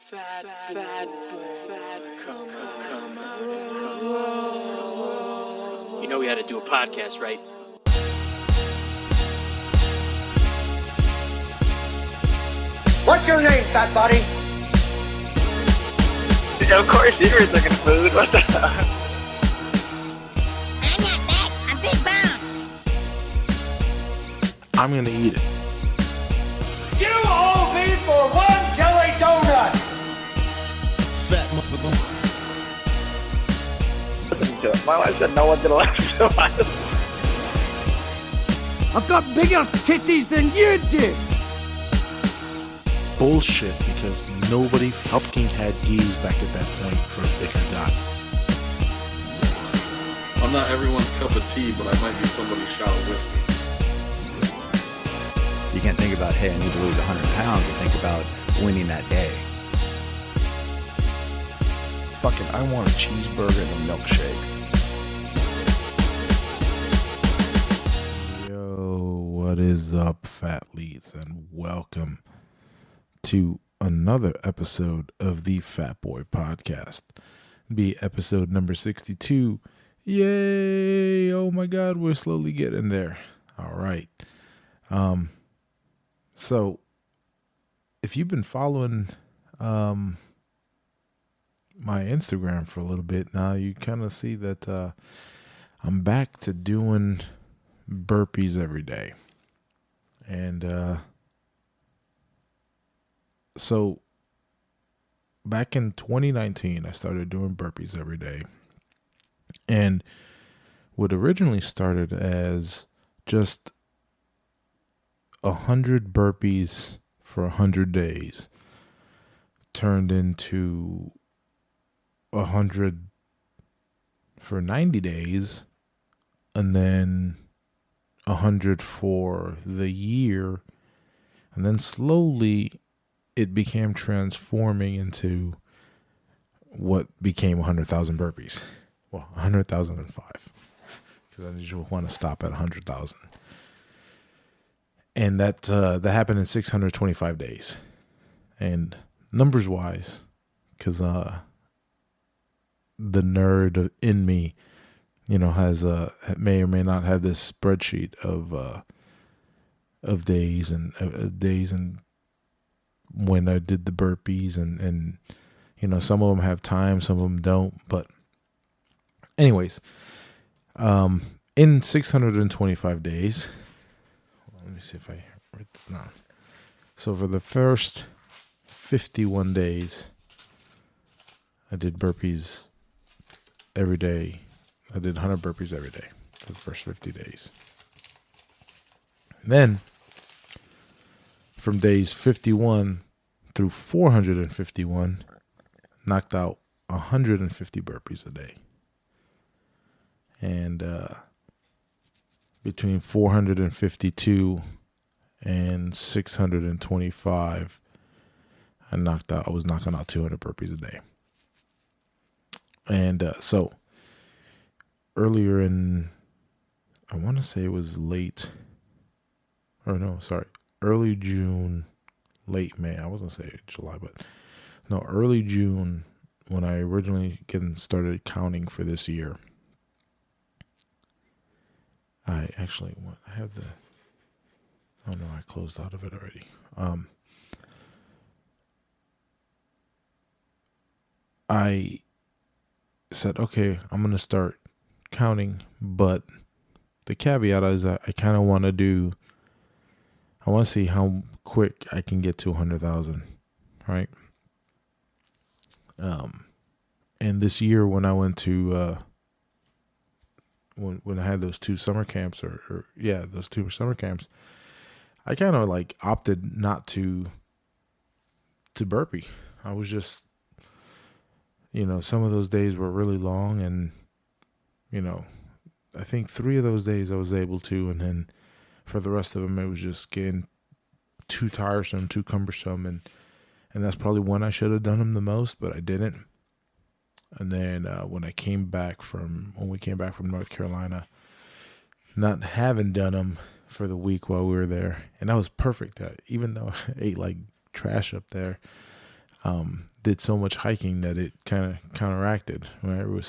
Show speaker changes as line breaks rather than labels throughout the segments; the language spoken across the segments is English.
Fat, come on. You know we had to do a podcast, right?
What's your name, fat buddy?
Of course, you were looking food. What the hell?
I'm not fat. I'm big boned.
I'm gonna eat it.
You owe me for one jelly donut!
Fat motherfucker.
Listen to it. My wife said no one's gonna listen to us.
I've got bigger titties than you did!
Bullshit, because nobody fucking had geese back at that point for a bigger guy.
I'm not everyone's cup of tea, but I might be somebody's shot of whiskey.
You can't think about, hey, I need to lose 100 pounds, and think about winning that day.
Fucking, I want a cheeseburger and a milkshake. Yo, what is up, fat leads, and welcome to another episode of the Fat Boy Podcast. Be episode number 62. Yay! Oh my God, we're slowly getting there. All right. So if you've been following my Instagram for a little bit now, you kind of see that I'm back to doing burpees every day. And so back in 2019, I started doing burpees every day. And what originally started as just 100 burpees for 100 days turned into 100 for 90 days, and then 100 for the year, and then slowly it became transforming into what became 100,000 burpees. Well, 100,005, because I just want to stop at 100,000. And that happened in 625 days. And numbers wise, because the nerd in me, has may or may not have this spreadsheet of days and when I did the burpees and some of them have time, some of them don't. But anyways, in 625 days. Let me see if I write this down. So for the first 51 days, I did burpees every day. I did 100 burpees every day for the first 50 days. And then from days 51 through 451, knocked out 150 burpees a day. And between 452 and 625, I was knocking out 200 burpees a day. And so earlier in, I want to say it was early June, late May. I was going to say July, but no, early June, when I originally started counting for this year. I closed out of it already. I said, okay, I'm going to start counting, but the caveat is I kind of want to see how quick I can get to 100,000, right? And this year when I went to, when I had those two summer camps those two summer camps, I kind of opted not to burpee. I was just, some of those days were really long, and, I think 3 of those days I was able to, and then for the rest of them, it was just getting too tiresome, too cumbersome. And that's probably when I should have done them the most, but I didn't. And then when we came back from North Carolina, not having done them for the week while we were there, and that was perfect. Even though I ate like trash up there, did so much hiking that it kind of counteracted. Right? I was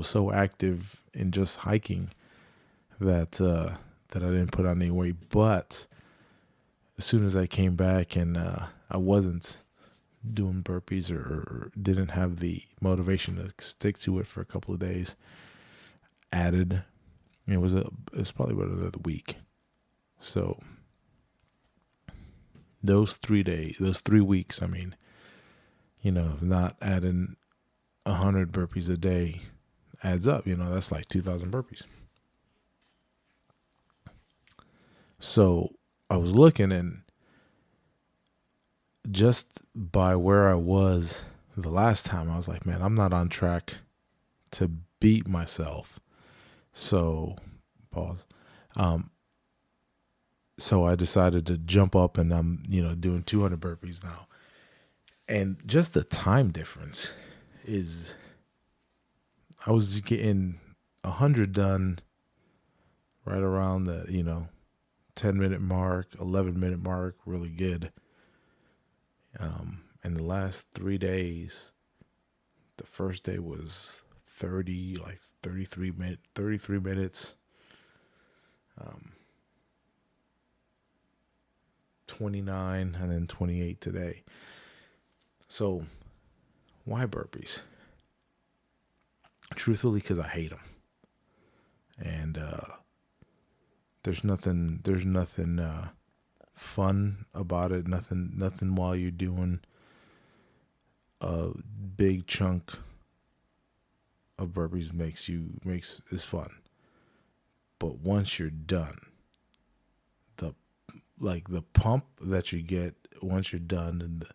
so active in just hiking that I didn't put on any weight. But as soon as I came back and I wasn't doing burpees or didn't have the motivation to stick to it for a couple of days, added. It was probably about another week. So those 3 weeks, I mean, not adding 100 burpees a day adds up. That's like 2,000 burpees. So I was looking, and just by where I was the last time, I was like, man, I'm not on track to beat myself. So, pause. So I decided to jump up, and I'm, doing 200 burpees now. And just the time difference is, I was getting 100 done right around the, 10-minute mark, 11-minute mark, really good. And the last 3 days, the first day was 33 minutes, 29, and then 28 today. So why burpees? Truthfully, because I hate them. And there's nothing fun about it. Nothing while you're doing a big chunk of burpees is fun. But once you're done, the pump that you get once you're done,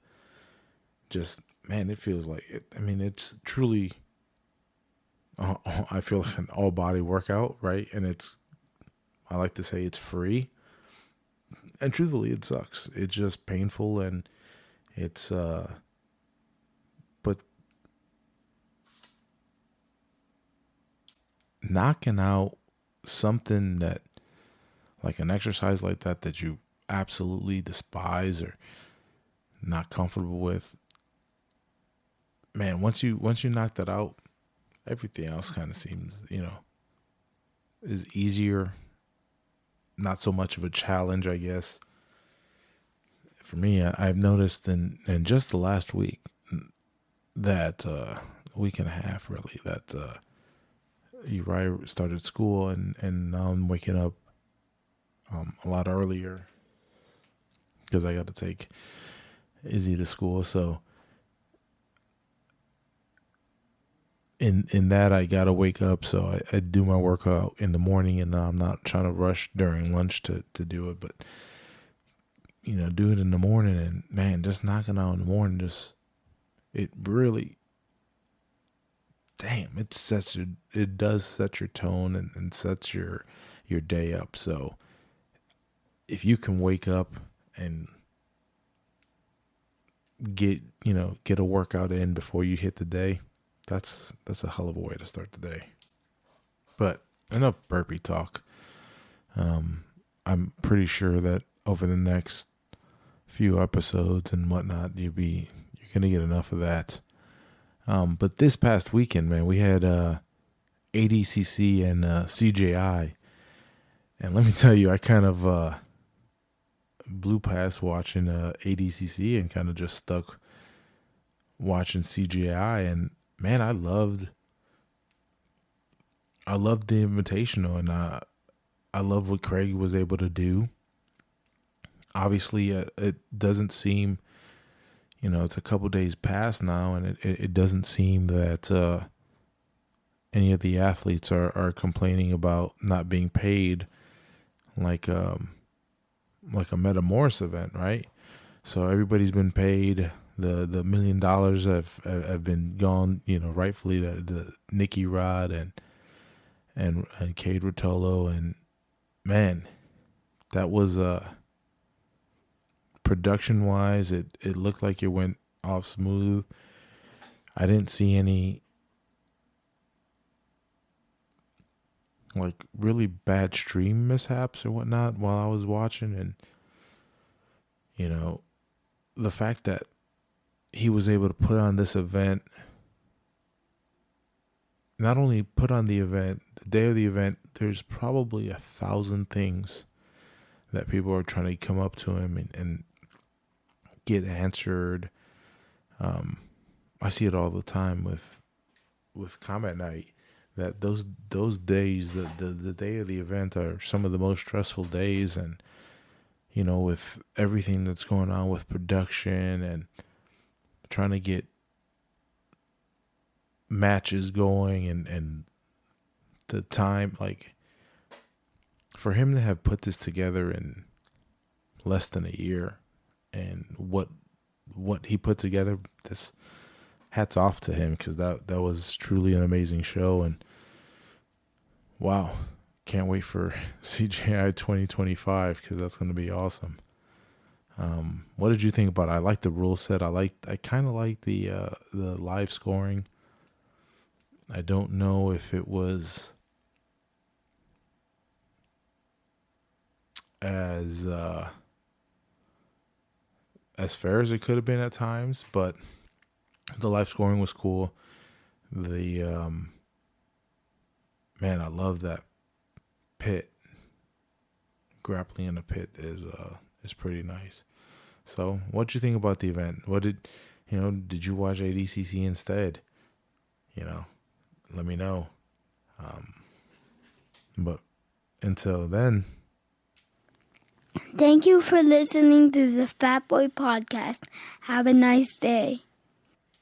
and it feels like it. I mean, it's truly, I feel like an all body workout, right? And I like to say it's free. And truthfully, it sucks. It's just painful, and it's, but knocking out something that, like an exercise like that you absolutely despise or not comfortable with, man, once you knock that out, everything else kind of seems, is easier. Not so much of a challenge, I guess. For me, I've noticed in just the last week, that week and a half really, that Uriah started school, and now I'm waking up a lot earlier because I got to take Izzy to school. So in that, I got to wake up. So I do my workout in the morning, and I'm not trying to rush during lunch to do it, but do it in the morning. And man, just knocking out in the morning, it really, damn, it does set your tone and sets your day up. So if you can wake up and get a workout in before you hit the day, that's a hell of a way to start the day. But enough burpee talk. I'm pretty sure that over the next few episodes and whatnot, you're gonna get enough of that. But this past weekend, man, we had ADCC and CJI, and let me tell you, I kind of blew past watching ADCC and kind of just stuck watching CJI. And man, I loved the Invitational, and I love what Craig was able to do. Obviously, it doesn't seem, it's a couple days past now, and it doesn't seem that any of the athletes are complaining about not being paid like a Metamoris event, right? So everybody's been paid. The $1 million have been gone, rightfully the Nikki Rod and Cade Rotolo, and man, that was production wise, it looked like it went off smooth. I didn't see any like really bad stream mishaps or whatnot while I was watching. And the fact that he was able to put on this event. Not only put on the event, the day of the event, there's probably 1,000 things that people are trying to come up to him and get answered. I see it all the time with Combat Night, that those days, the day of the event, are some of the most stressful days. And you know, with everything that's going on with production and trying to get matches going and the time, like, for him to have put this together in less than a year, and what he put together, this, hats off to him, because that was truly an amazing show. And wow, can't wait for CJI 2025, because that's going to be awesome. What did you think about it? I like the rule set. I kind of like the live scoring. I don't know if it was as fair as it could have been at times, but the live scoring was cool. The man, I love that pit. Grappling in a pit is pretty nice. So, what'd you think about the event? Did you watch ADCC instead? Let me know. But until then,
thank you for listening to the Fat Boy Podcast. Have a nice day.